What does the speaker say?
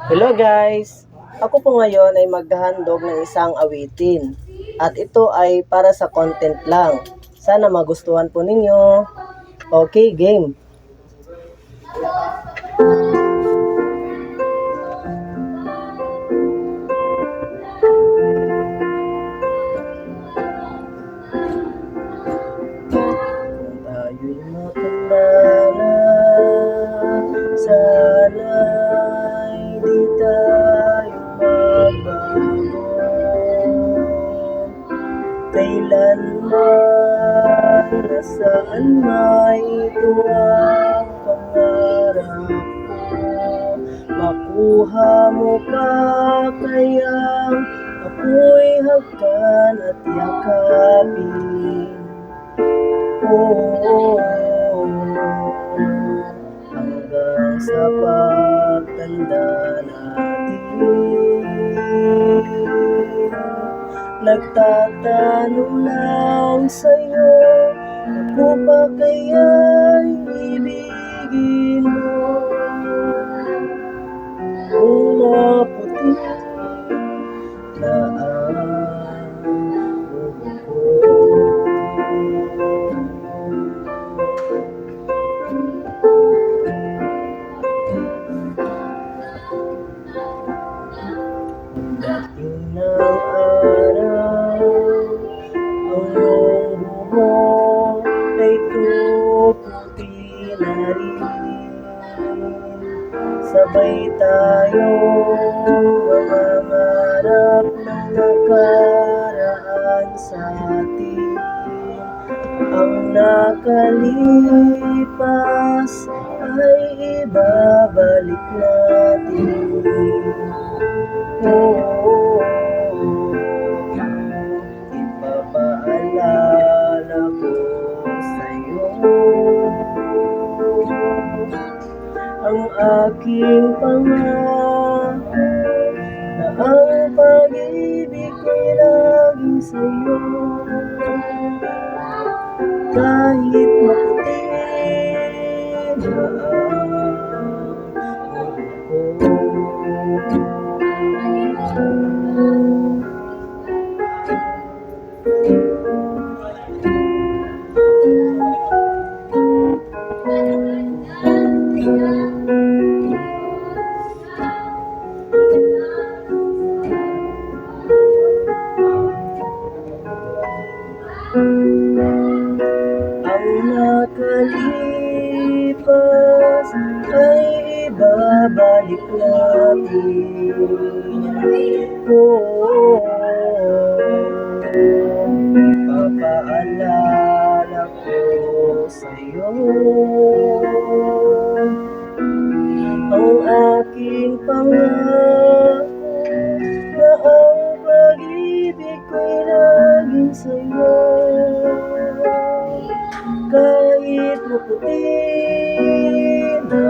Hello guys! Ako po ngayon ay maghahandog ng isang awitin. At ito ay para sa content lang. Sana magustuhan po ninyo. Okay, game! Kung tayo'y matanda na, sana'y di tayo magbago. Kailanman, nasaan may ito ang pangarap ko. Makuha mo pa kayang ako'y hagkan at yakapin. Hanggang sa pagtanda natin, nagtatanong lang sa'yo, ako pa kaya'y ibigin mo? Kung maputi na ang buhok ko, dating ng araw, ang iyong buhok ay tuputi na rin. Sabay tayong mangangarap ng nakaraan sa atin. Ang nakalipas ay ibabalik natin. Ipapaalala ko sa'yo ang aking pangako na ang pag-ibig ko'y laging sa'yo. Kahit maputi na ang buhok ko, ang nakalipas ay ibabalik natin. Ipapaalala ko sa'yo ang aking pangako na ang pag-ibig ko'y laging sa'yo. Kahit maputi na